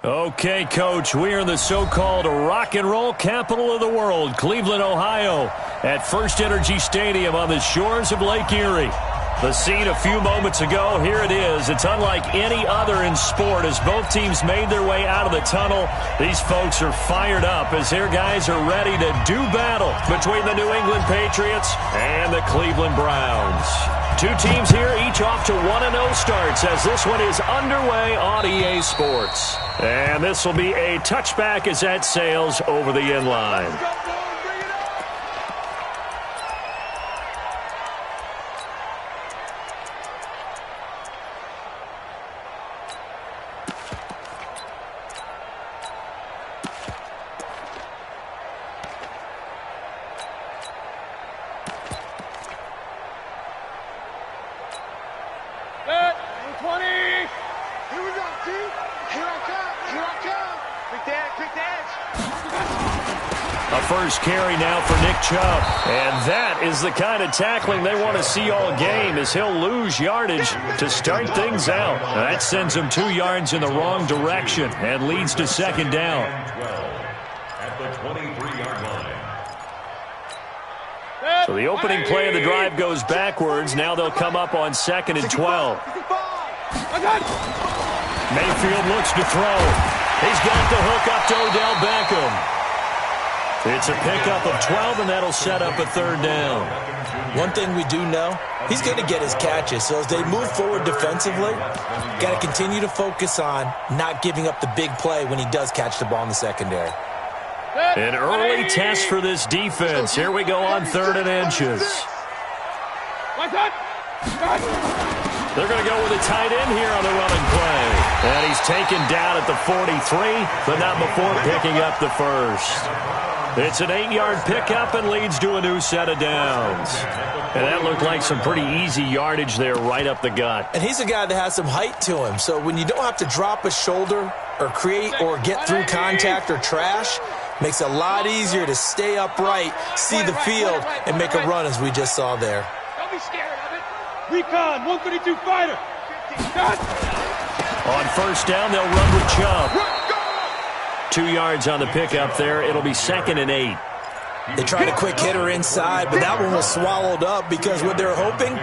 Okay, Coach, we are in the so-called rock and roll capital of the world, Cleveland, Ohio, at First Energy Stadium on the shores of Lake Erie. The scene a few moments ago, here it is. It's unlike any other in sport as both teams made their way out of the tunnel. These folks are fired up as their guys are ready to do battle between the New England Patriots and the Cleveland Browns. Two teams here, each off to 1-0 starts as this one is underway on EA Sports. And this will be a touchback as that sails over the end line. A first carry now for Nick Chubb. And that is the kind of tackling they want to see all game as he'll lose yardage to start things out. That sends him 2 yards in the wrong direction and leads to second down. At the 23-yard line. So the opening play of the drive goes backwards. Now they'll come up on 2nd and 12. Mayfield looks to throw. He's got the hook up to Odell Beckham. It's a pickup of 12, and that'll set up a third down. One thing we do know, he's going to get his catches. So as they move forward defensively, got to continue to focus on not giving up the big play when he does catch the ball in the secondary. An early test for this defense. Here we go on 3rd and inches. They're going to go with a tight end here on the running play. And he's taken down at the 43, but not before picking up the first. It's an 8-yard pickup and leads to a new set of downs. And that looked like some pretty easy yardage there right up the gut. And he's a guy that has some height to him. So when you don't have to drop a shoulder or create or get through contact or trash, makes it a lot easier to stay upright, see the field, and make a run as we just saw there. Don't be scared of it. Recon, 132 fighter. On first down, they'll run with Chubb. 2 yards on the pickup there. It'll be 2nd and 8. They tried a quick hitter inside, but that one was swallowed up because what they're hoping,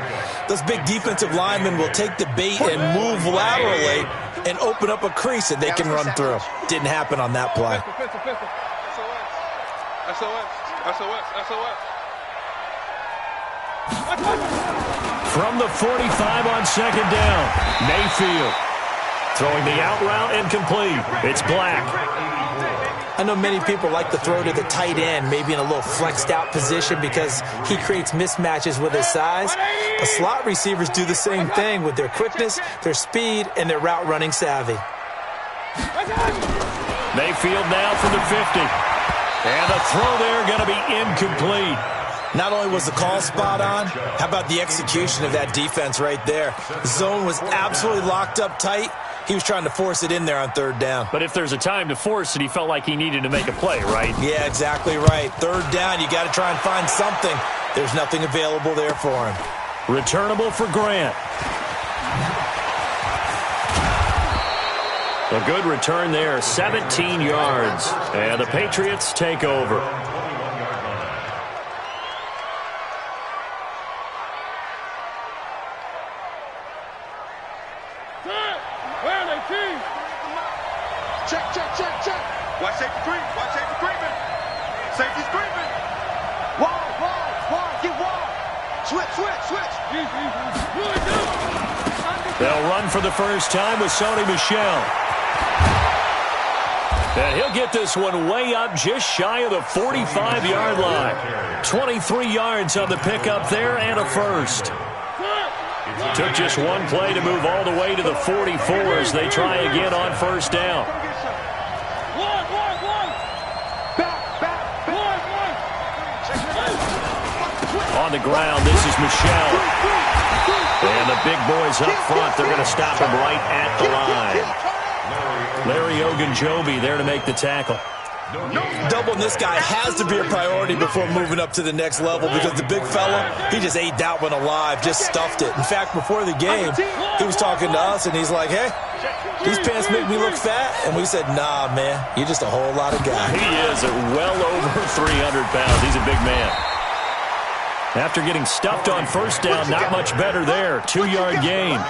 those big defensive linemen will take the bait and move laterally and open up a crease that they can run through. Didn't happen on that play. From the 45 on 2nd down, Mayfield throwing the out route incomplete. It's Black. I know many people like to throw to the tight end, maybe in a little flexed out position because he creates mismatches with his size. But slot receivers do the same thing with their quickness, their speed, and their route running savvy. Mayfield now from the 50. And the throw there going to be incomplete. Not only was the call spot on, how about the execution of that defense right there? The zone was absolutely locked up tight. He was trying to force it in there on 3rd down. But if there's a time to force it, he felt like he needed to make a play, right? Yeah, exactly right. 3rd down, you got to try and find something. There's nothing available there for him. Returnable for Grant. A good return there, 17 yards. And the Patriots take over. Check. Watch safety creep. Watch safety creeping. Safety's creeping. Wall. Get wall. Switch. They'll run for the first time with Sony Michel. And he'll get this one way up just shy of the 45-yard line. 23 yards on the pickup there and a first. Took just one play to move all the way to the 44 as they try again on first down. On the ground, this is Michel. And the big boys up front, they're going to stop him right at the line. Larry Ogunjobi there to make the tackle. Doubling this guy has to be a priority before moving up to the next level because the big fella, he just ate that one alive, just stuffed it. In fact, before the game, he was talking to us, and he's like, hey, These pants make me look fat. And we said, nah, man, you're just a whole lot of guy. He is well over 300 pounds. He's a big man. After getting stuffed on first down, not much better there. 2-yard gain.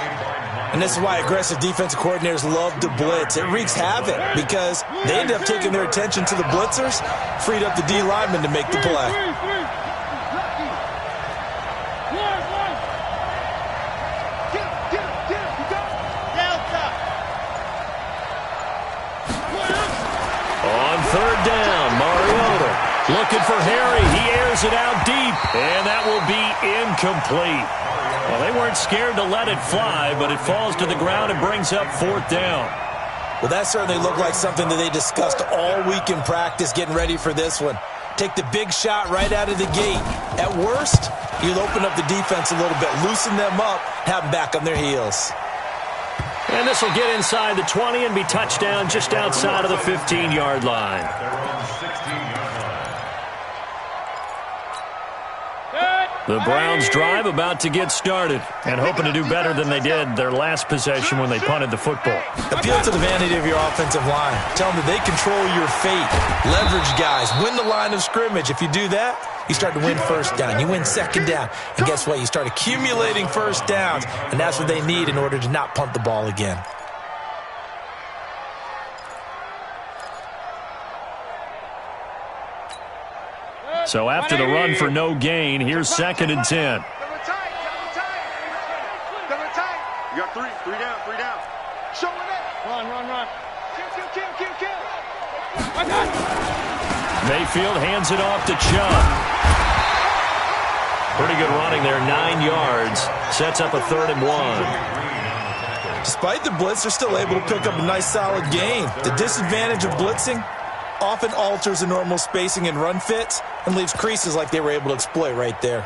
And this is why aggressive defensive coordinators love to blitz. It wreaks havoc because they end up taking their attention to the blitzers, freed up the D lineman to make the play. On third down, Mariota looking for Harry. He airs it out deep, and that will be incomplete. Well, they weren't scared to let it fly, but it falls to the ground and brings up fourth down. Well, that certainly looked like something that they discussed all week in practice, getting ready for this one. Take the big shot right out of the gate. At worst, you'll open up the defense a little bit, loosen them up, have them back on their heels. And this will get inside the 20 and be touchdown just outside of the 15-yard line. The Browns drive about to get started and hoping to do better than they did their last possession when they punted the football. Appeal to the vanity of your offensive line. Tell them that they control your fate. Leverage guys. Win the line of scrimmage. If you do that, you start to win first down. You win second down. And guess what? You start accumulating first downs. And that's what they need in order to not punt the ball again. So after the run for no gain, here's 2nd and 10. You got three down. Show it up. Run. Kill. Mayfield hands it off to Chubb. Pretty good running there, 9 yards. Sets up a 3rd and 1. Despite the blitz, they're still able to pick up a nice solid gain. The disadvantage of blitzing often alters the normal spacing and run fits and leaves creases like they were able to exploit right there.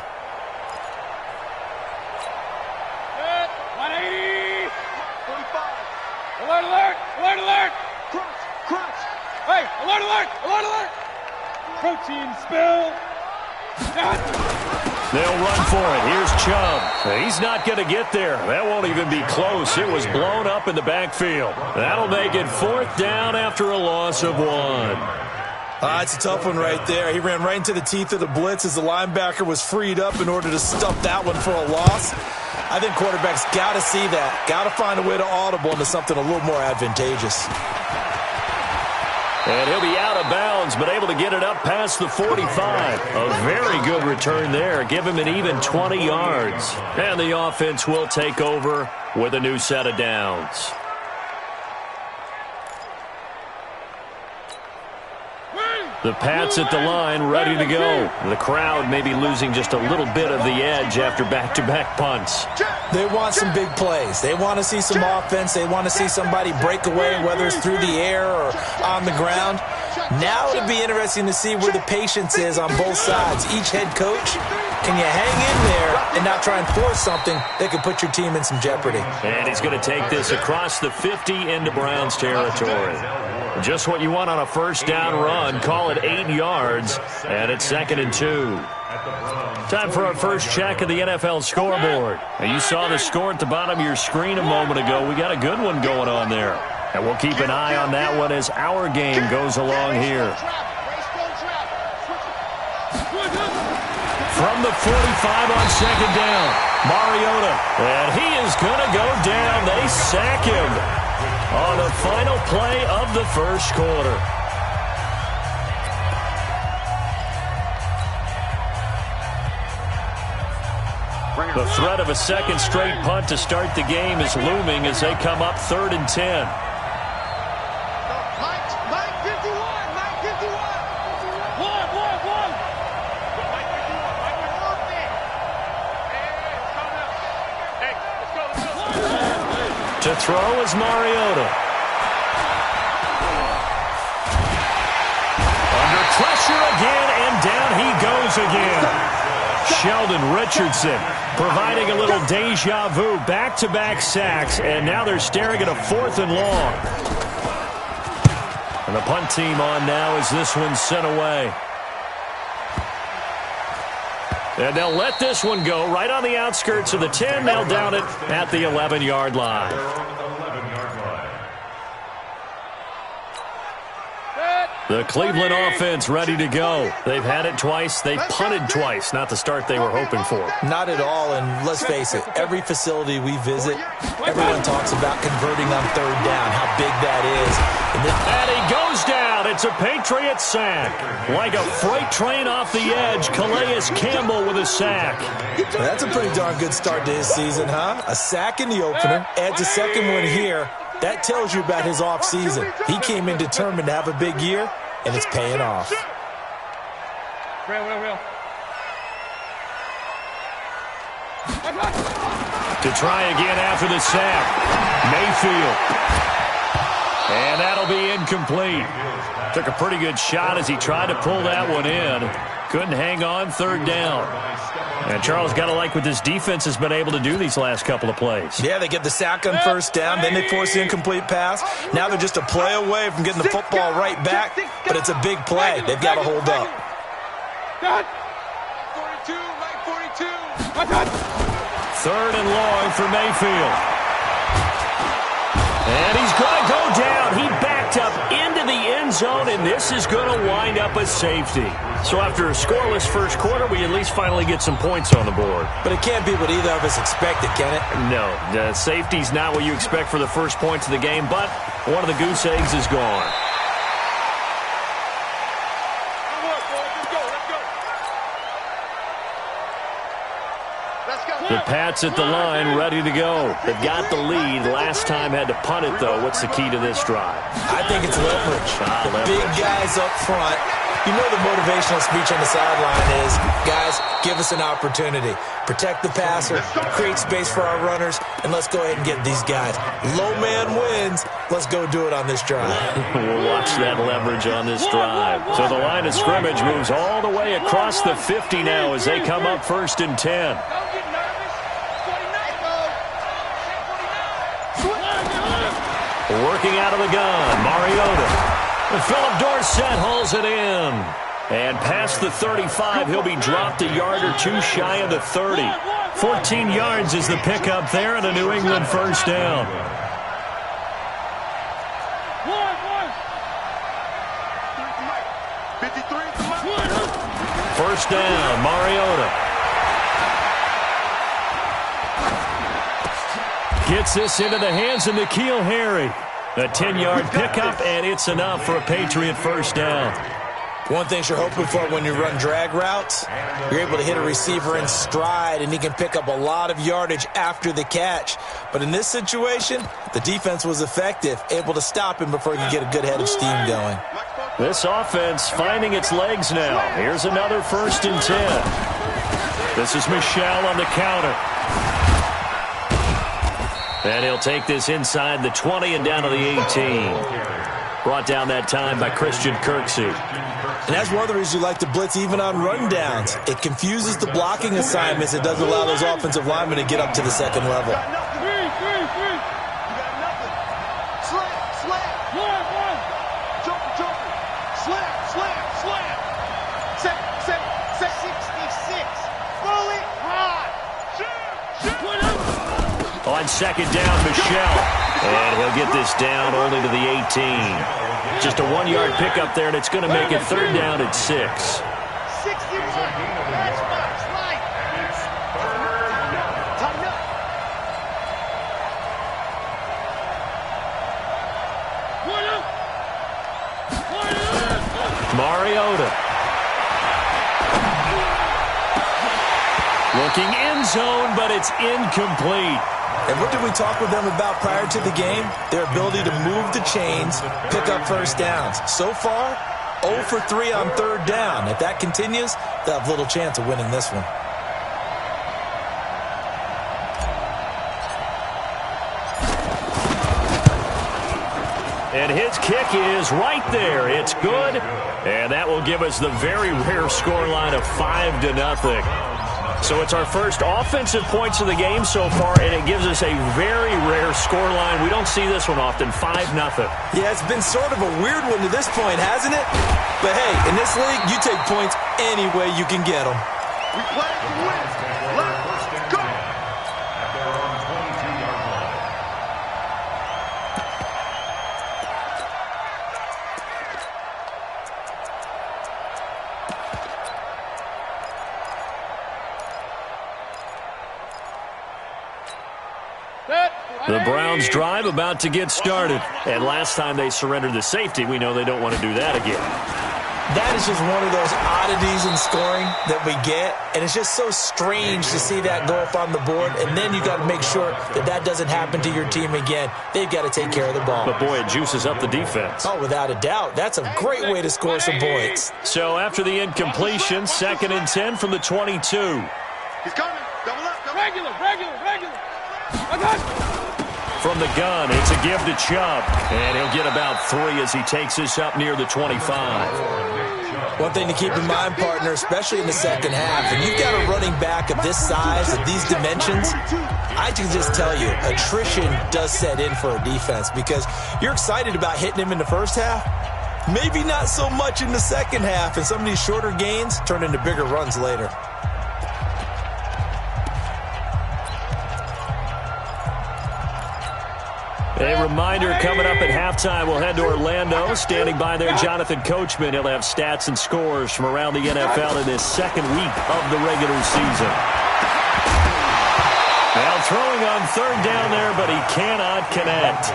180. 45. Alert. Crunch. Hey, alert. Protein spill. They'll run for it. Here's Chubb. He's not going to get there. That won't even be close. It was blown up in the backfield. That'll make it 4th down after a loss of 1. It's a tough one right there. He ran right into the teeth of the blitz as the linebacker was freed up in order to stuff that one for a loss. I think quarterbacks got to see that. Got to find a way to audible into something a little more advantageous. And he'll be out of bounds, but able to get it up past the 45. A very good return there. Give him an even 20 yards. And the offense will take over with a new set of downs. The Pats at the line, ready to go. The crowd may be losing just a little bit of the edge after back-to-back punts. They want some big plays. They want to see some offense. They want to see somebody break away, whether it's through the air or on the ground. Now it'll be interesting to see where the patience is on both sides. Each head coach, can you hang in there and not try and force something that could put your team in some jeopardy? And he's going to take this across the 50 into Browns territory. Just what you want on a first down run. Call it 8 yards, and it's 2nd and 2. Time for our first check of the NFL scoreboard. Now, you saw the score at the bottom of your screen a moment ago. We got a good one going on there. And we'll keep an eye on that one as our game goes along here. From the 45 on 2nd down, Mariota. And he is going to go down. They sack him on the final play of the first quarter. The threat of a second straight punt to start the game is looming as they come up 3rd and 10. To throw is Mariota. Under pressure again, and down he goes again. Sheldon Richardson providing a little deja vu, back-to-back sacks, and now they're staring at a 4th and long. And the punt team on now as this one's sent away. And they'll let this one go right on the outskirts of the 10. They'll down it at the 11-yard line. The Cleveland offense ready to go. They've had it twice. They've punted twice. Not the start they were hoping for. Not at all, and let's face it, every facility we visit, everyone talks about converting on third down, how big that is. And he goes down. It's a Patriot sack. Like a freight train off the edge, Calais Campbell with a sack. Well, that's a pretty darn good start to his season, huh? A sack in the opener, adds a second one here. That tells you about his offseason. He came in determined to have a big year, and it's paying off. Real. To try again after the sack, Mayfield. And that'll be incomplete. Took a pretty good shot as he tried to pull that one in. Couldn't hang on, third down. And Charles, got to like what this defense has been able to do these last couple of plays. Yeah, they get the sack on first down, then they force the incomplete pass. Now they're just a play away from getting the football right back, but it's a big play. They've got to hold up. 42, right 42. Third and long for Mayfield. And he's going to go down. He backed up into the end zone, and this is going to wind up a safety. So after a scoreless first quarter, we at least finally get some points on the board. But it can't be what either of us expected, can it? No, the safety's not what you expect for the first points of the game, but one of the goose eggs is gone. The Pats at the line, ready to go. They've got the lead. Last time had to punt it, though. What's the key to this drive? I think it's leverage. The big guys up front. You know the motivational speech on the sideline is, guys, give us an opportunity. Protect the passer, create space for our runners, and let's go ahead and get these guys. Low man wins. Let's go do it on this drive. We'll watch that leverage on this drive. So the line of scrimmage moves all the way across the 50 now as they come up 1st and 10. Working out of the gun, Mariota. Philip Dorsett hauls it in. And past the 35, he'll be dropped a yard or two shy of the 30. 14 yards is the pickup there and a New England first down. First down, Mariota. Gets this into the hands of N'Keal Harry. A 10-yard pickup, and it's enough for a Patriot first down. One thing you're hoping for when you run drag routes, you're able to hit a receiver in stride, and he can pick up a lot of yardage after the catch. But in this situation, the defense was effective, able to stop him before he could get a good head of steam going. This offense finding its legs now. Here's another 1st and 10. This is Michel on the counter. And he'll take this inside the 20 and down to the 18. Brought down that time by Christian Kirksey. And that's one of the reasons you like to blitz even on rundowns. It confuses the blocking assignments. It doesn't allow those offensive linemen to get up to the second level. On second down, Michel. And he'll get this down only to the 18. Just a 1-yard pickup there, and it's going to make it third down at 6. 61. That's box right. Tighten up. Mariota. Looking end zone, but it's incomplete. And what did we talk with them about prior to the game? Their ability to move the chains, pick up first downs. So far, 0 for 3 on third down. If that continues, they'll have little chance of winning this one. And his kick is right there. It's good. And that will give us the very rare scoreline of 5-0. So it's our first offensive points of the game so far, and it gives us a very rare scoreline. We don't see this one often, 5-0. Yeah, it's been sort of a weird one to this point, hasn't it? But hey, in this league, you take points any way you can get them. We play to win. Let's go. The Browns drive about to get started. And last time they surrendered the safety, we know they don't want to do that again. That is just one of those oddities in scoring that we get, and it's just so strange to see that go up on the board, and then you got to make sure that that doesn't happen to your team again. They've got to take care of the ball. But, boy, it juices up the defense. Oh, without a doubt. That's a great way to score some points. So after the incompletion, 2nd and 10 from the 22. He's coming. Double up. Regular. From the gun, it's a give to Chubb, and he'll get about 3 as he takes this up near the 25. One thing to keep in mind, partner, especially in the second half, when you've got a running back of this size, of these dimensions, I can just tell you, attrition does set in for a defense because you're excited about hitting him in the first half, maybe not so much in the second half, and some of these shorter gains turn into bigger runs later. A reminder coming up at halftime, we'll head to Orlando. Standing by there, Jonathan Coachman. He'll have stats and scores from around the NFL in this second week of the regular season. Now throwing on 3rd down there, but he cannot connect.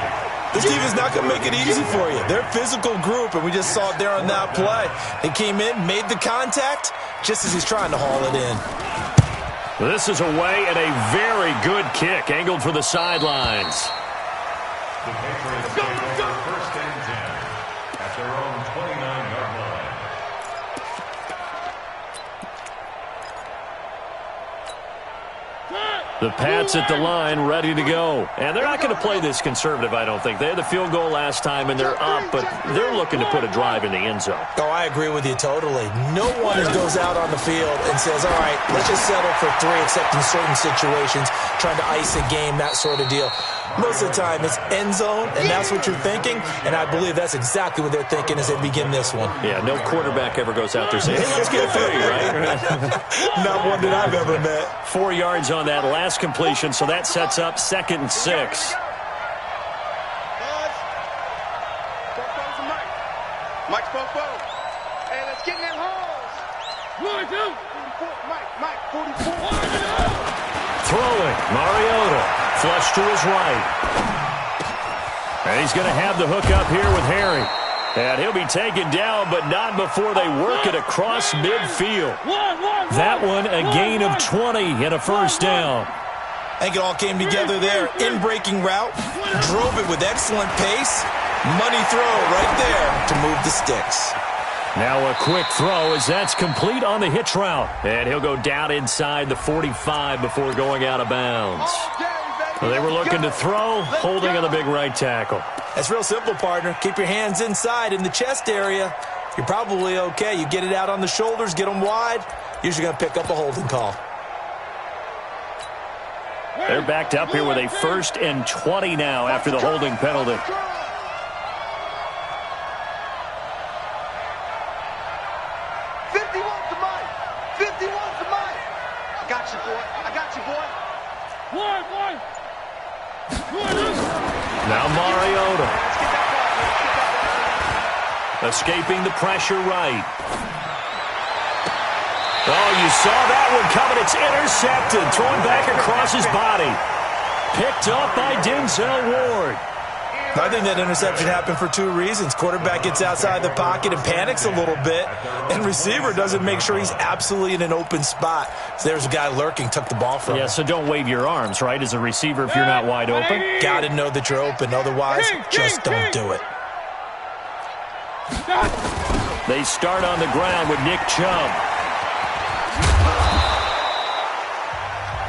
This team is not going to make it easy for you. They're a physical group, and we just saw it there on that play. They came in, made the contact, just as he's trying to haul it in. This is away and a very good kick, angled for the sidelines. The Patriots take over 1st and 10 at their own 29-yard line. The Pats at the line, ready to go. And they're not going to play this conservative, I don't think. They had the field goal last time, and they're up, but they're looking to put a drive in the end zone. Oh, I agree with you totally. No one goes out on the field and says, all right, let's just settle for 3, except in certain situations, trying to ice a game, that sort of deal. Most of the time, it's end zone, and that's what you're thinking, and I believe that's exactly what they're thinking as they begin this one. Yeah, no quarterback ever goes out there saying, hey, let's get 3, right? Not one that I've ever met. 4 yards on that last completion, so that sets up 2nd and 6. Mike's Fofo. Hey, let's get in that holes. 1, 2. Mike, 44. Throwing, Mariota. Flush to his right. And he's going to have the hook up here with Harry. And he'll be taken down, but not before they work it across midfield. That one, a gain of 20 and a 1st down. I think it all came together there. In-breaking route, drove it with excellent pace. Money throw right there to move the sticks. Now a quick throw as that's complete on the hitch route. And he'll go down inside the 45 before going out of bounds. Well, they were looking to throw, holding on the big right tackle. That's real simple, partner. Keep your hands inside in the chest area. You're probably okay. You get it out on the shoulders, get them wide. Usually going to pick up a holding call. They're backed up here with a 1st and 20 now after the holding penalty. 51 to Mike. 51 to Mike. I got you, boy. Now Mariota. Escaping the pressure right. Oh, you saw that one coming. It's intercepted. Thrown back across his body. Picked up by Denzel Ward. I think that interception happened for 2 reasons. Quarterback gets outside the pocket and panics a little bit, and receiver doesn't make sure he's absolutely in an open spot. So there's a guy lurking, took the ball from him. Yeah, so don't wave your arms, right, as a receiver if you're not wide open. Got to know that you're open. Otherwise, just don't do it. They start on the ground with Nick Chubb.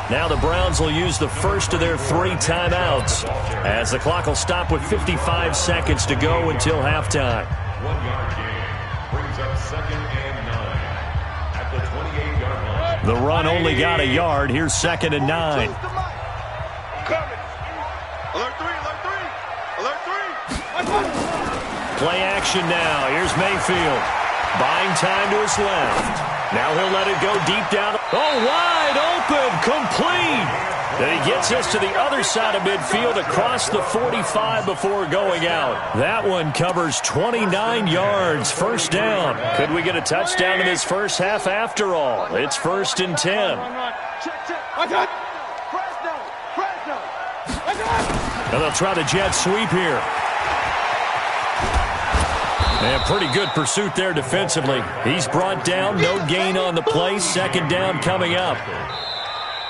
Now the Browns will use the first of their 3 timeouts as the clock will stop with 55 seconds to go until halftime. 1-yard gain brings up 2nd and 9 at the 28-yard line. The run only got a yard. Here's 2nd and 9. Alert 3. Play action now. Here's Mayfield. Buying time to his left. Now he'll let it go deep down. Oh, wide open. Complete. Then he gets us to the other side of midfield across the 45 before going out. That one covers 29 yards. 1st down. Could we get a touchdown in this first half after all? It's 1st and 10. Check. Fresno. And they'll try the jet sweep here. And pretty good pursuit there defensively. He's brought down, no gain on the play. Second down coming up.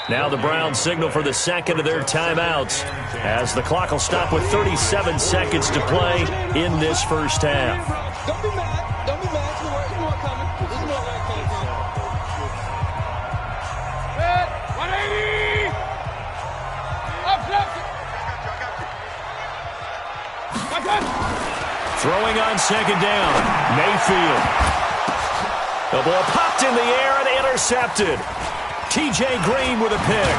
Now the Browns signal for the second of their timeouts as the clock will stop with 37 seconds to play in this first half. Don't be mad. Don't be mad. There's more coming. There's more coming. Red, 180. Up, Throwing on second down, Mayfield. The ball popped in the air and intercepted. T.J. Green with a pick.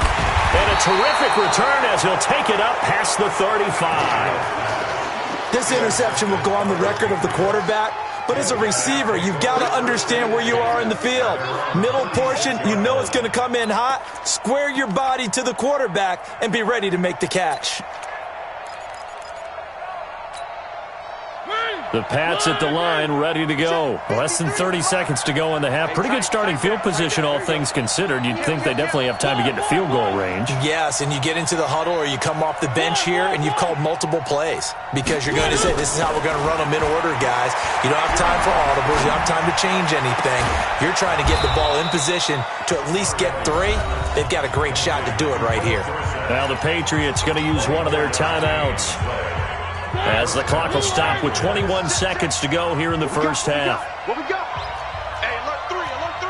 And a terrific return as he'll take it up past the 35. This interception will go on the record of the quarterback, but as a receiver, you've got to understand where you are in the field. Middle portion, you know it's going to come in hot. Square your body to the quarterback and be ready to make the catch. The Pats at the line, ready to go. Less than 30 seconds to go in the half. Pretty good starting field position, all things considered. You'd think they definitely have time to get to field goal range. Yes, and you get into the huddle or you come off the bench here and you've called multiple plays because you're going to say, this is how we're going to run them in order, guys. You don't have time for audibles. You don't have time to change anything. You're trying to get the ball in position to at least get 3. They've got a great shot to do it right here. Now the Patriots going to use one of their timeouts as the clock will stop with 21 seconds to go here in the first half. What we got? Hey, alert 3, alert 3.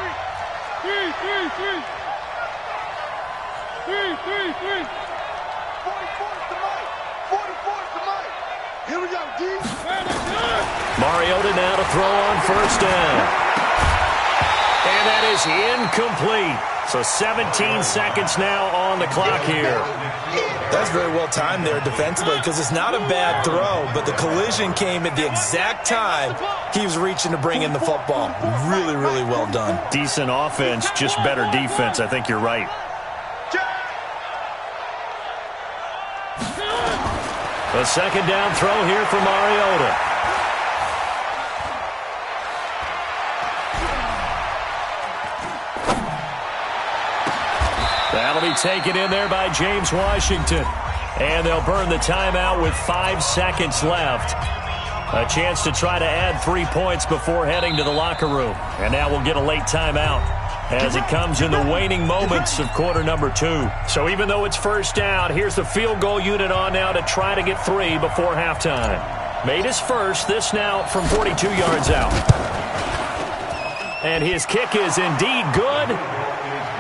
44 to Mike. 44 to Mike. Here we go, D. Mariota now to throw on first down. And that is incomplete. So 17 seconds now on the clock here. That's very well timed there defensively because it's not a bad throw, but the collision came at the exact time he was reaching to bring in the football. Really, really well done. Decent offense, just better defense. I think you're right. A second down throw here for Mariota. That'll be taken in there by James Washington. And they'll burn the timeout with 5 seconds left. A chance to try to add 3 points before heading to the locker room. And now we'll get a late timeout as it comes in the waning moments of quarter number 2. So even though it's first down, here's the field goal unit on now to try to get 3 before halftime. Made his first, this now from 42 yards out. And his kick is indeed good.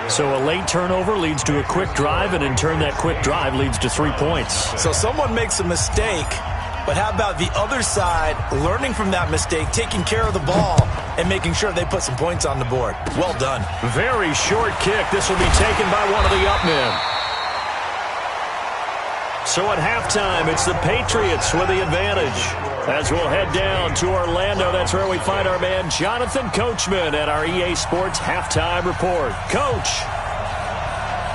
So a late turnover leads to a quick drive, and in turn that quick drive leads to 3 points. So someone makes a mistake, but how about the other side learning from that mistake, taking care of the ball, and making sure they put some points on the board? Well done. Very short kick. This will be taken by one of the up men. So at halftime, it's the Patriots with the advantage. As we'll head down to Orlando, that's where we find our man Jonathan Coachman at our EA Sports Halftime Report. Coach.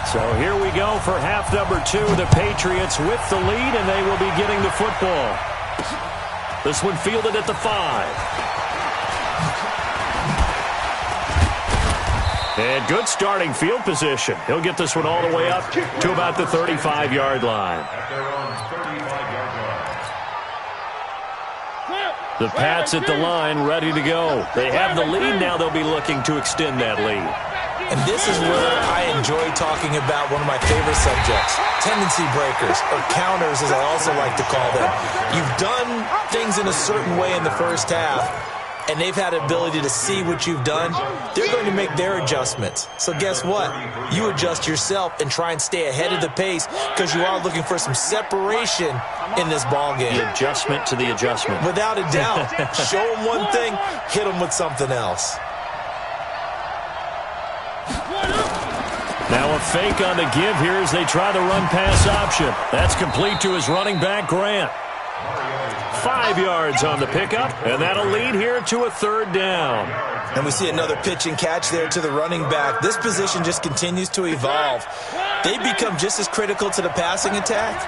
So here we go for half number 2. The Patriots with the lead, and they will be getting the football. This one fielded at the 5. And good starting field position. He'll get this one all the way up to about the 35-yard line. At their own 35-yard line. The Pats at the line, ready to go. They have the lead. Now they'll be looking to extend that lead. And this is where I enjoy talking about one of my favorite subjects, tendency breakers, or counters as I also like to call them. You've done things in a certain way in the first half, and they've had the ability to see what you've done. They're going to make their adjustments. So guess what? You adjust yourself and try and stay ahead of the pace because you are looking for some separation in this ball game. The adjustment to the adjustment. Without a doubt. Show them one thing, hit them with something else. Now a fake on the give here as they try the run-pass option. That's complete to his running back, Grant. 5 yards on the pickup, and that'll lead here to a third down. And we see another pitch and catch there to the running back. This position just continues to evolve. They become just as critical to the passing attack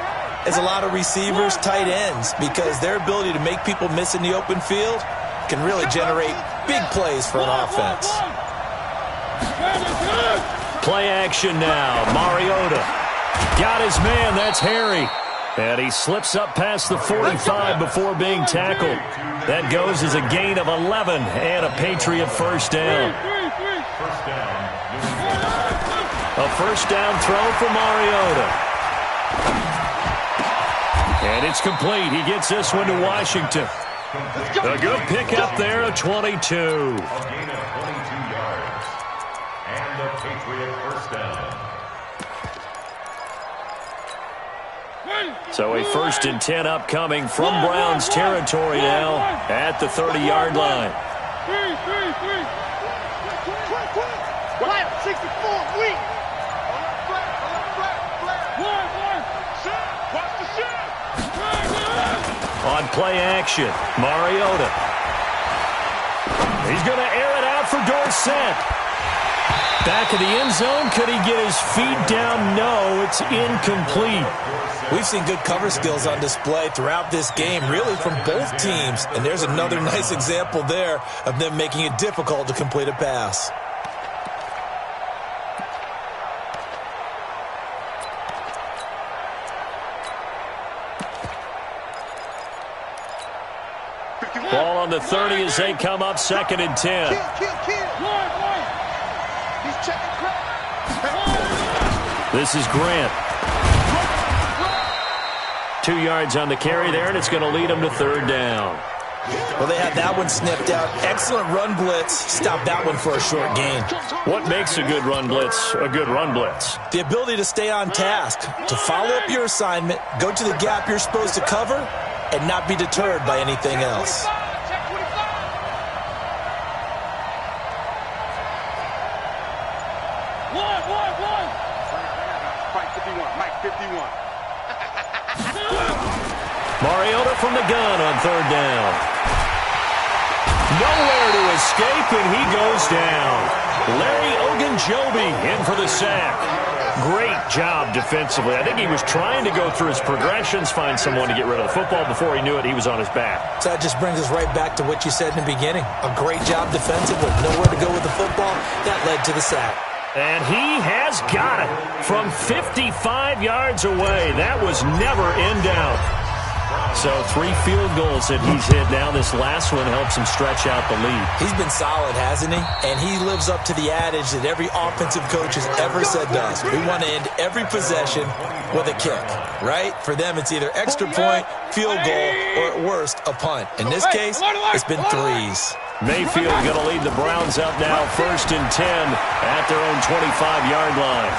as a lot of receivers, tight ends, because their ability to make people miss in the open field can really generate big plays for an offense. Play action now. Mariota got his man. That's Harry. And he slips up past the 45 before being tackled. That goes as a gain of 11 and a Patriot first down. A first down throw for Mariota. And it's complete. He gets this one to Washington. A good pickup there of 22. A gain of 22 yards. And a Patriot first down. So a 1st and 10 upcoming from Browns territory now at the 30-yard line. 64, weak. On play action, Mariota. He's going to air it out for Dorsett. Back in the end zone, could he get his feet down? No, it's incomplete. We've seen good cover skills on display throughout this game, really from both teams. And there's another nice example there of them making it difficult to complete a pass. Ball on the 30 as they come up 2nd and 10. He's checking Grant. This is Grant. 2 yards on the carry there, and it's going to lead them to 3rd down. Well, they had that one snipped out. Excellent run blitz. Stop that one for a short gain. What makes a good run blitz a good run blitz? The ability to stay on task, to follow up your assignment, go to the gap you're supposed to cover, and not be deterred by anything else. Mike 51. Mariota from the gun on 3rd down. Nowhere to escape, and he goes down. Larry Ogunjobi in for the sack. Great job defensively. I think he was trying to go through his progressions, find someone to get rid of the football. Before he knew it, he was on his back. So that just brings us right back to what you said in the beginning. A great job defensively. Nowhere to go with the football. That led to the sack. And he has got it from 55 yards away. That was never in doubt. So 3 field goals that he's hit now. This last one helps him stretch out the lead. He's been solid, hasn't he? And he lives up to the adage that every offensive coach has ever said to us. We want to end every possession with a kick, right? For them, it's either extra point, field goal, or at worst, a punt. In this case, it's been 3s. Mayfield going to lead the Browns up now 1st and 10 at their own 25-yard line.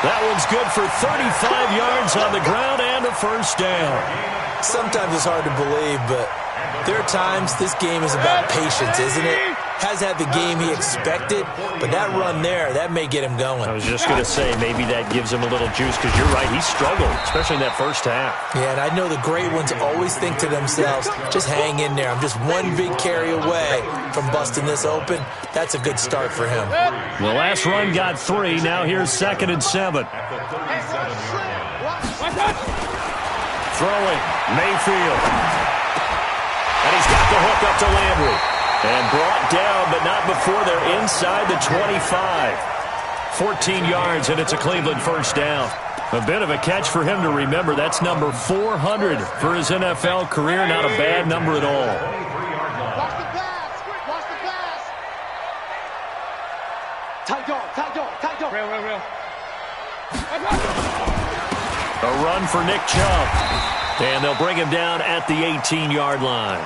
That one's good for 35 yards on the ground and a first down. Sometimes it's hard to believe, but there are times this game is about patience, isn't it? Has had the game he expected, but that run there, that may get him going. I was just going to say, maybe that gives him a little juice, because you're right, he struggled, especially in that first half. Yeah, and I know the great ones always think to themselves, just hang in there. I'm just one big carry away from busting this open. That's a good start for him. The last run got 3. Now here's 2nd and 7. Throwing, Mayfield. And he's got the hook up to Landry. And brought down, but not before they're inside the 25. 14 yards, and it's a Cleveland first down. A bit of a catch for him to remember. That's number 400 for his NFL career. Not a bad number at all. Watch the pass. Watch the pass. Tight dog. Real. A run for Nick Chubb. And they'll bring him down at the 18-yard line.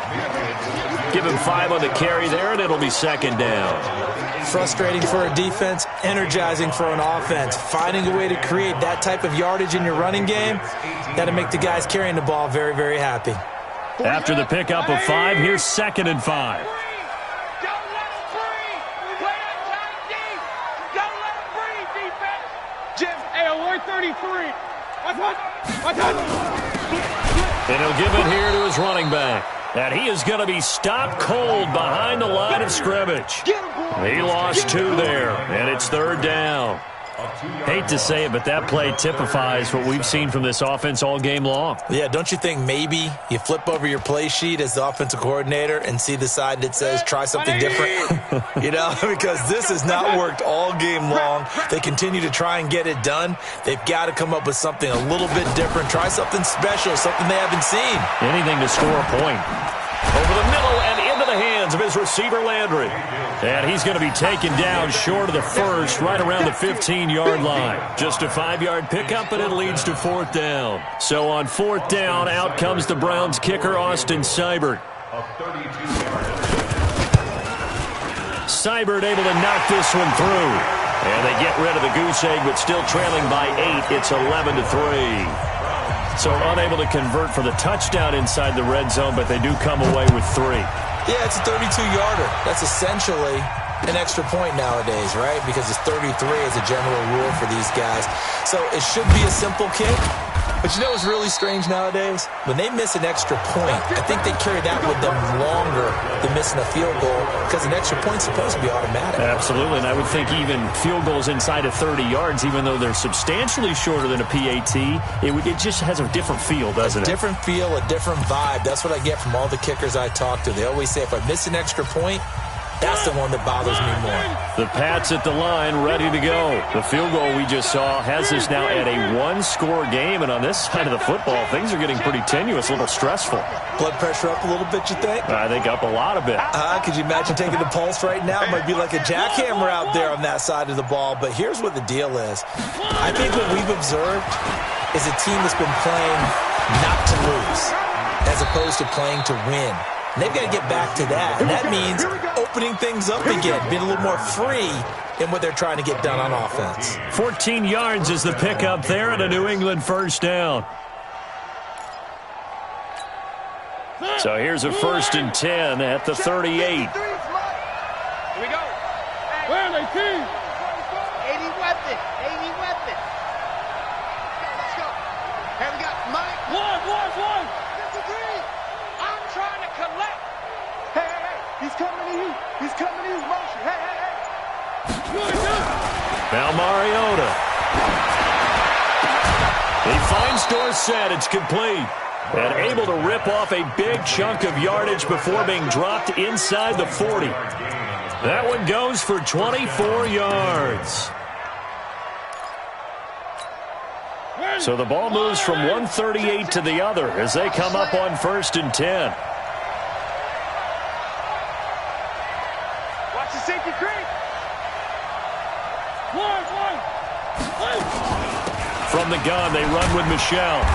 Give him 5 on the carry there, and it'll be 2nd down. Frustrating for a defense, energizing for an offense. Finding a way to create that type of yardage in your running game, that'll make the guys carrying the ball very, very happy. After the pickup of 5, here's 2nd and 5. Jim, alert 33. And he'll give it here to his running back. And he is going to be stopped cold behind the line of scrimmage. He lost 2 there, and it's 3rd down. Hate to say it, but that play typifies what we've seen from this offense all game long. Yeah, don't you think maybe you flip over your play sheet as the offensive coordinator and see the side that says try something different? You know, because this has not worked all game long. They continue to try and get it done. They've got to come up with something a little bit different. Try something special, something they haven't seen. Anything to score a point. Over the middle and into the hands of his receiver, Landry. And he's going to be taken down short of the first, right around the 15-yard line. Just a 5-yard pickup, and it leads to 4th down. So on 4th down, out comes the Browns kicker, Austin Seibert. Seibert able to knock this one through. And they get rid of the goose egg, but still trailing by 8. It's 11-3. So unable to convert for the touchdown inside the red zone, but they do come away with 3. Yeah, it's a 32-yarder. That's essentially an extra point nowadays, right? Because it's 33 as a general rule for these guys. So it should be a simple kick. But you know what's really strange nowadays? When they miss an extra point, I think they carry that with them longer than missing a field goal because an extra point's supposed to be automatic. Absolutely, and I would think even field goals inside of 30 yards, even though they're substantially shorter than a PAT, it just has a different feel, doesn't it? A different feel, a different vibe. That's what I get from all the kickers I talk to. They always say if I miss an extra point, that's the one that bothers me more. The Pats at the line, ready to go. The field goal we just saw has us now at a one-score game, and on this side of the football, things are getting pretty tenuous, a little stressful. Blood pressure up a little bit, you think? I think up a lot of it. Could you imagine taking the pulse right now? It might be like a jackhammer out there on that side of the ball, but here's what the deal is. I think what we've observed is a team that's been playing not to lose as opposed to playing to win. And they've got to get back to that, and that means opening things up again, being a little more free in what they're trying to get done on offense. 14 yards is the pickup there and a New England first down. So here's a 1st and 10 at the 38. Here we go. Where are they, team? 80 weapon. 80 weapon. Let's go. Here we got Mike. One. That's a three. I'm trying to collect. Hey. He's coming to you. He's coming to his motion. Hey. Now Mariota. He finds Dorsett. It's complete. And able to rip off a big chunk of yardage before being dropped inside the 40. That one goes for 24 yards. So the ball moves from 138 to the other as they come up on 1st and 10. Watch the safety creep. One. From the gun, they run with Michelle.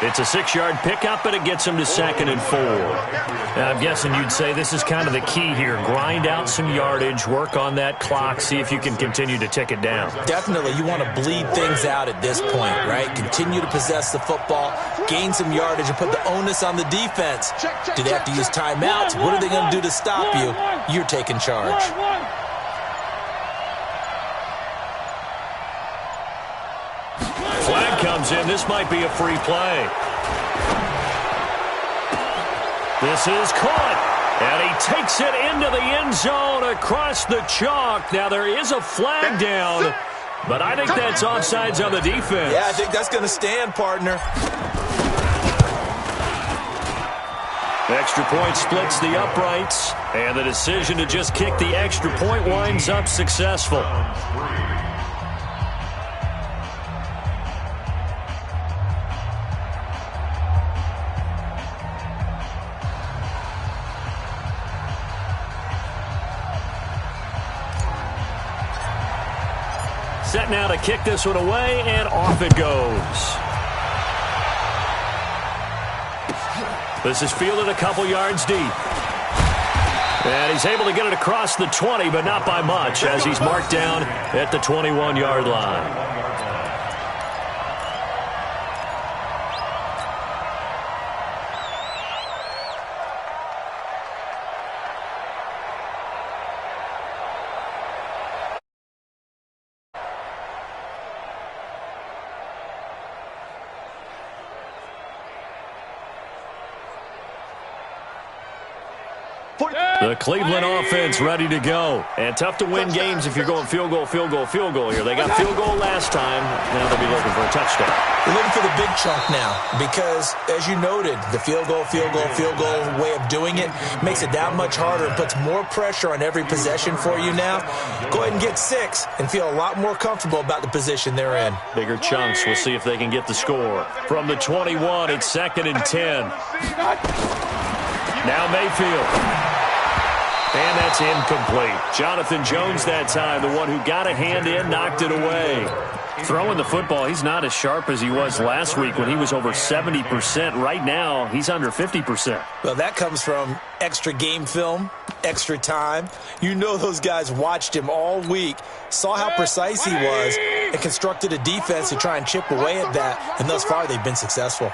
It's a 6-yard pickup, and it gets them to 2nd and 4. Now, I'm guessing you'd say this is kind of the key here. Grind out some yardage, work on that clock, see if you can continue to tick it down. Definitely, you want to bleed things out at this point, right? Continue to possess the football, gain some yardage, and put the onus on the defense. Do they have to use timeouts? What are they going to do to stop you? You're taking charge. Flag comes in. This might be a free play. This is caught. And he takes it into the end zone across the chalk. Now, there is a flag down, but I think that's offsides on the defense. Yeah, I think that's going to stand, partner. Extra point splits the uprights, and the decision to just kick the extra point winds up successful. Set now to kick this one away, and off it goes. This is fielded a couple yards deep. And he's able to get it across the 20, but not by much, as he's marked down at the 21-yard line. The Cleveland offense ready to go. And tough to win games if you're going field goal, field goal, field goal here. They got field goal last time. Now they'll be looking for a touchdown. They're looking for the big chunk now because, as you noted, the field goal way of doing it makes it that much harder and puts more pressure on every possession for you now. Go ahead and get 6 and feel a lot more comfortable about the position they're in. Bigger chunks. We'll see if they can get the score. From the 21, it's 2nd and 10. Now Mayfield. And that's incomplete. Jonathan Jones that time, the one who got a hand in, knocked it away. Throwing the football, he's not as sharp as he was last week when he was over 70%. Right now, he's under 50%. Well, that comes from extra game film, extra time. You know those guys watched him all week, saw how precise he was, and constructed a defense to try and chip away at that. And thus far, they've been successful.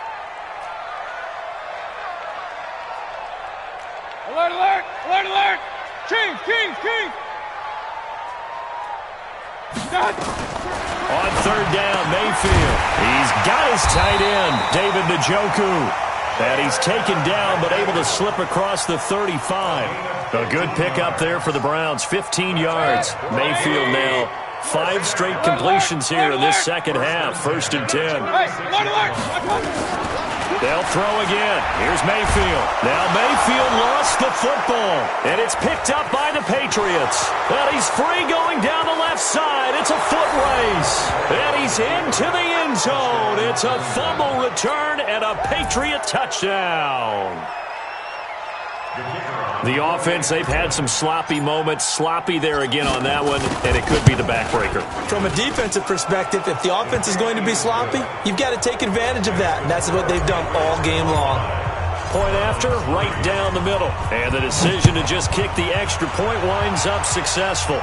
Alert, alert, alert, alert! King! On 3rd down, Mayfield. He's got his tight end, David Njoku. And he's taken down but able to slip across the 35. A good pickup there for the Browns, 15 yards. Mayfield now 5 straight completions here in this second half, 1st and 10. They'll throw again. Here's Mayfield. Now Mayfield lost the football, and it's picked up by the Patriots. Well, he's free going down the left side. It's a foot race, and he's into the end zone. It's a fumble return and a Patriot touchdown. The offense, they've had some sloppy moments. Sloppy there again on that one, and it could be the backbreaker. From a defensive perspective, if the offense is going to be sloppy, you've got to take advantage of that, and that's what they've done all game long. Point after, right down the middle. And the decision to just kick the extra point winds up successful.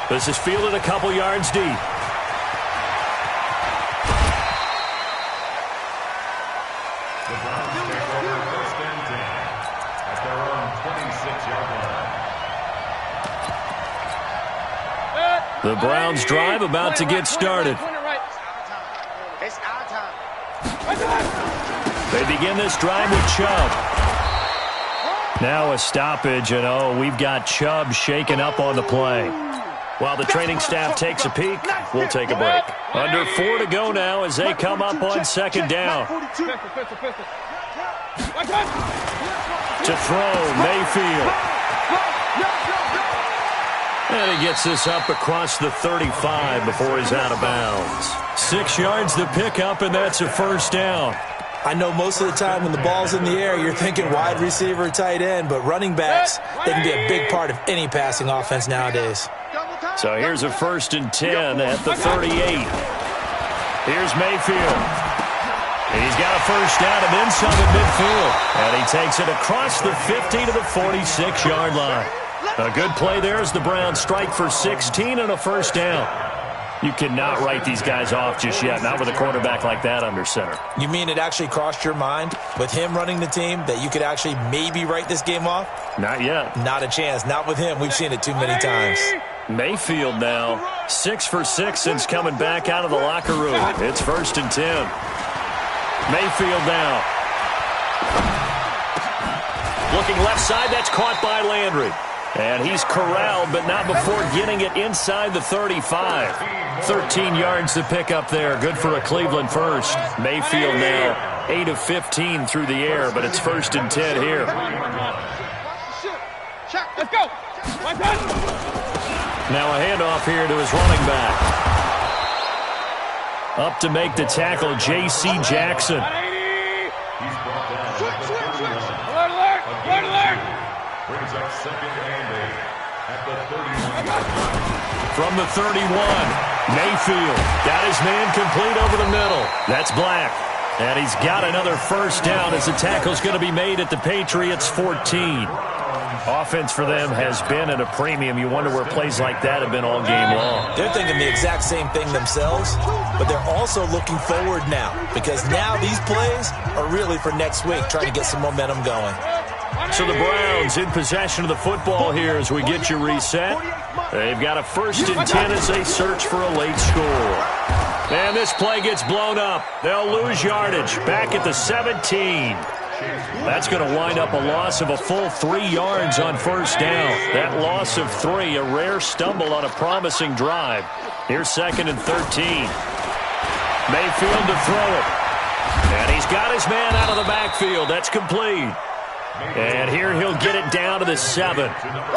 This is fielded a couple yards deep. The Browns drive about to get started. They begin this drive with Chubb. Now a stoppage, and we've got Chubb shaken up on the play. While the training staff takes a peek, we'll take a break. Under 4 to go now as they come up on 2nd down. To throw, Mayfield. And he gets this up across the 35 before he's out of bounds. 6 yards the pickup, and that's a 1st down. I know most of the time when the ball's in the air, you're thinking wide receiver, tight end, but running backs, they can be a big part of any passing offense nowadays. So here's a 1st and 10 at the 38. Here's Mayfield. He's got a 1st down and then some at midfield. And he takes it across the 50 to the 46-yard line. A good play there as the Browns strike for 16 and a 1st down. You cannot write these guys off just yet, not with a quarterback like that under center. You mean it actually crossed your mind with him running the team that you could actually maybe write this game off? Not yet. Not a chance. Not with him. We've seen it too many times. Mayfield now 6 for 6 since coming back out of the locker room. It's 1st and 10. Mayfield now. Looking left side, that's caught by Landry. And he's corralled, but not before getting it inside the 35. 13 yards to pick up there. Good for a Cleveland first. Mayfield now 8 of 15 through the air, but it's 1st and 10 here. Let's go. Now a handoff here to his running back. Up to make the tackle, J.C. Jackson. Alert, alert, alert, alert. Brings up 2nd and 8 at the 31. From the 31, Mayfield got his man complete over the middle. That's Black. And he's got another 1st down as the tackle's going to be made at the Patriots' 14. Offense for them has been at a premium. You wonder where plays like that have been all game long. They're thinking the exact same thing themselves, but they're also looking forward now because now these plays are really for next week, trying to get some momentum going. So the Browns in possession of the football here as we get you reset. They've got a 1st and 10 as they search for a late score. And this play gets blown up. They'll lose yardage back at the 17. That's going to wind up a loss of a full 3 yards on first down. That loss of 3, a rare stumble on a promising drive. Here's 2nd and 13. Mayfield to throw it. And he's got his man out of the backfield. That's complete. And here he'll get it down to the 7.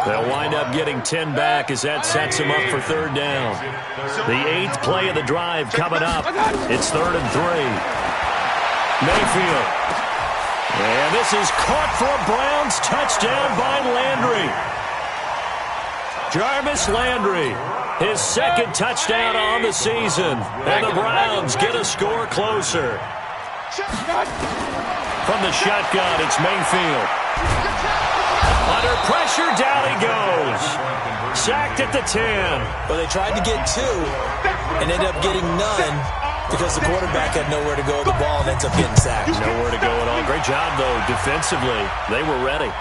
They'll wind up getting 10 back as that sets him up for 3rd down. The 8th play of the drive coming up. It's 3rd and 3. Mayfield. And this is caught for a Browns touchdown by Landry. Jarvis Landry, his 2nd touchdown on the season. And the Browns get a score closer. From the shotgun, it's Mayfield. Under pressure, down he goes. Sacked at the 10. Well, they tried to get 2 and ended up getting none because the quarterback had nowhere to go with the ball and ends up getting sacked. Nowhere to go at all. Great job, though, defensively. They were ready.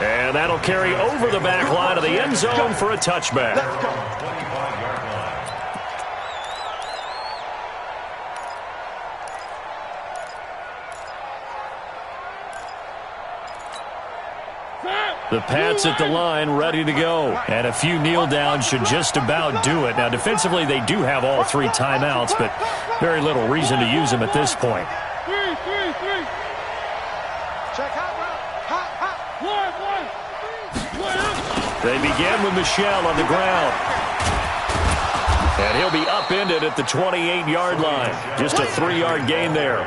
And that'll carry over the back line of the end zone for a touchback. The Pats at the line ready to go. And a few kneel downs should just about do it. Now, defensively, they do have all 3 timeouts, but very little reason to use them at this point. They begin with Michel on the ground. And he'll be upended at the 28-yard line. Just a 3-yard gain there.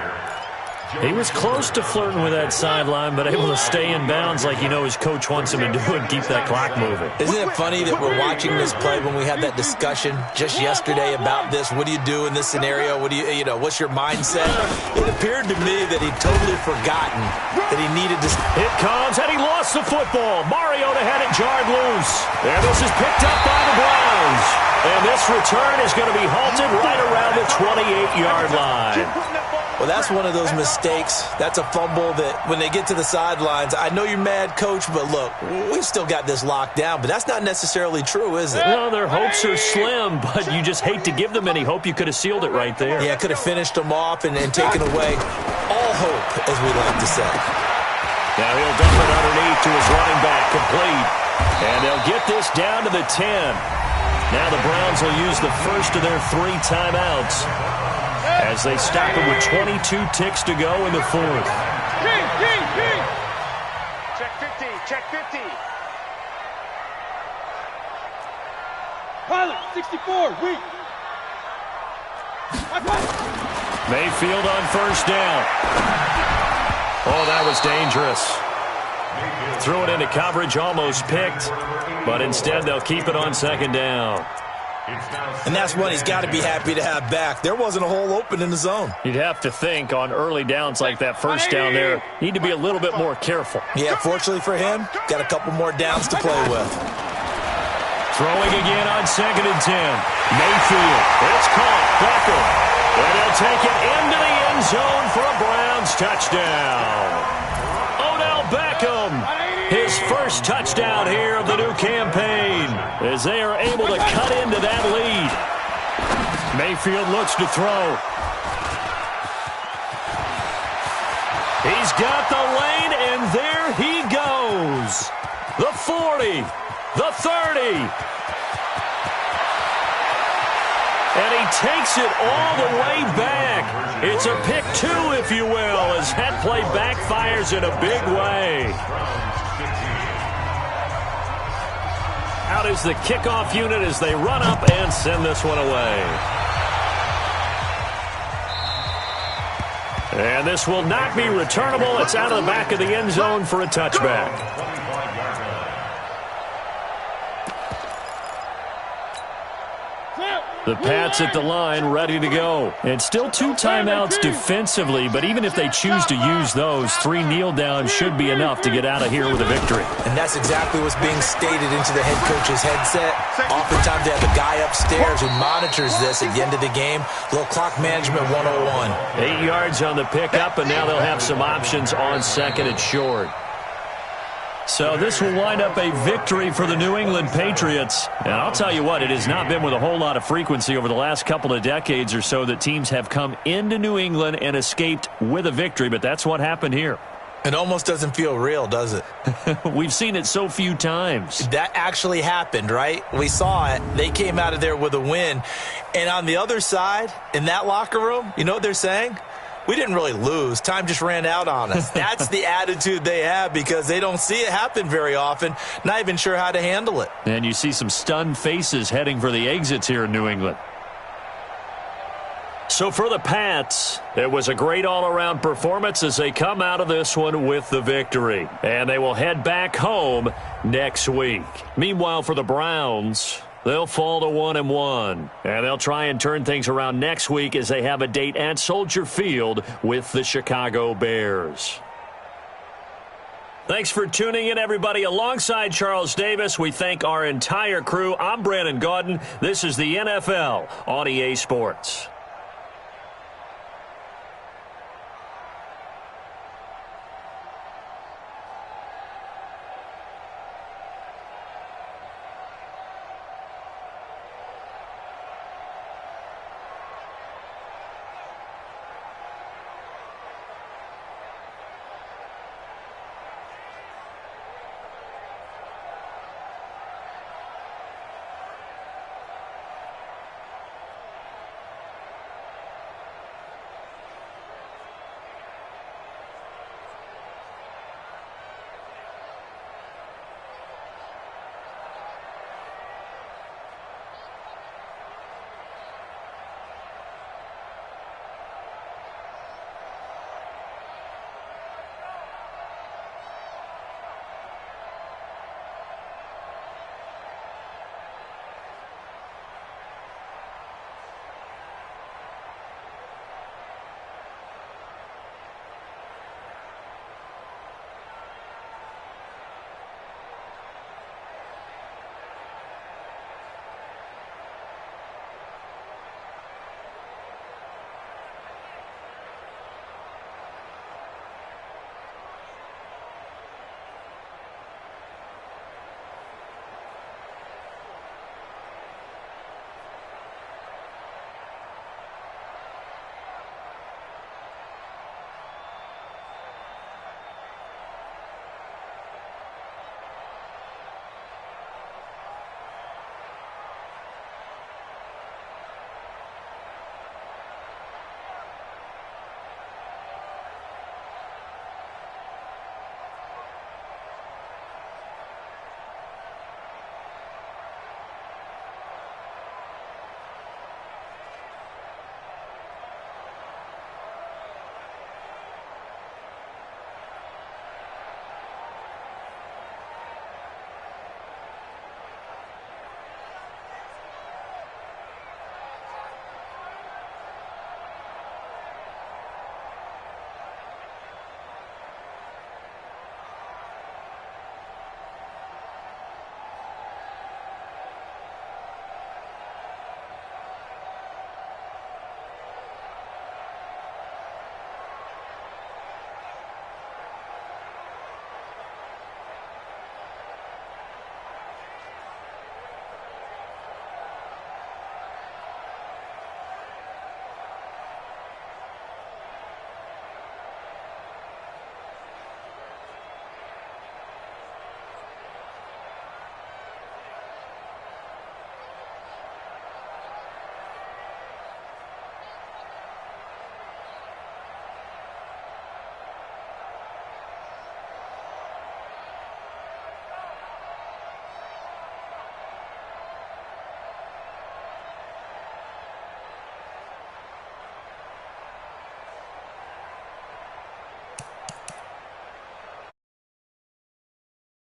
He was close to flirting with that sideline, but able to stay in bounds like his coach wants him to do and keep that clock moving. Isn't it funny that we're watching this play when we had that discussion just yesterday about this? What do you do in this scenario? What do what's your mindset? It appeared to me that he'd totally forgotten that he needed to. It comes, and he lost the football. Mariota had it jarred loose. And this is picked up by the Browns. And this return is going to be halted right around the 28-yard line. Well, that's one of those mistakes. That's a fumble that when they get to the sidelines, I know you're mad, Coach, but look, we've still got this locked down. But that's not necessarily true, is it? Well, their hopes are slim, but you just hate to give them any hope. You could have sealed it right there. Yeah, could have finished them off and taken away all hope, as we like to say. Now he'll dump it underneath to his running back, complete. And they'll get this down to the 10. Now the Browns will use the first of their 3 timeouts as they stop it with 22 ticks to go in the 4th. Check 50, check 50. Pilot, 64, weak. Mayfield on first down. Oh, that was dangerous. Threw it into coverage, almost picked, but instead they'll keep it on 2nd down. And that's one he's got to be happy to have back. There wasn't a hole open in the zone. You'd have to think on early downs like that first down there, need to be a little bit more careful. Yeah, fortunately for him, got a couple more downs to play with. Throwing again on 2nd and 10. Mayfield, it's caught, Becker. And they'll take it into the end zone for a Browns touchdown. Odell Beckham, his first touchdown here of the new campaign, as they are able to cut into that lead. Mayfield looks to throw. He's got the lane, and there he goes. The 40, the 30. And he takes it all the way back. It's a pick 2, if you will, as that play backfires in a big way. Out is the kickoff unit as they run up and send this one away. And this will not be returnable. It's out of the back of the end zone for a touchback. The Pats at the line ready to go. And still 2 timeouts defensively, but even if they choose to use those, 3 kneel downs should be enough to get out of here with a victory. And that's exactly what's being stated into the head coach's headset. Oftentimes they have a guy upstairs who monitors this at the end of the game. A little clock management 101. 8 yards on the pickup, and now they'll have some options on 2nd and short. So this will wind up a victory for the New England Patriots. And I'll tell you what, it has not been with a whole lot of frequency over the last couple of decades or so that teams have come into New England and escaped with a victory, but that's what happened here. It almost doesn't feel real, does it? We've seen it so few times. That actually happened, right? We saw it. They came out of there with a win. And on the other side, in that locker room, you know what they're saying? We didn't really lose. Time just ran out on us. That's the attitude they have because they don't see it happen very often, not even sure how to handle it. And you see some stunned faces heading for the exits here in New England. So for the Pats, it was a great all-around performance as they come out of this one with the victory. And they will head back home next week. Meanwhile, for the Browns, they'll fall to 1-1. And they'll try and turn things around next week as they have a date at Soldier Field with the Chicago Bears. Thanks for tuning in, everybody. Alongside Charles Davis, we thank our entire crew. I'm Brandon Gaudin. This is the NFL on EA Sports.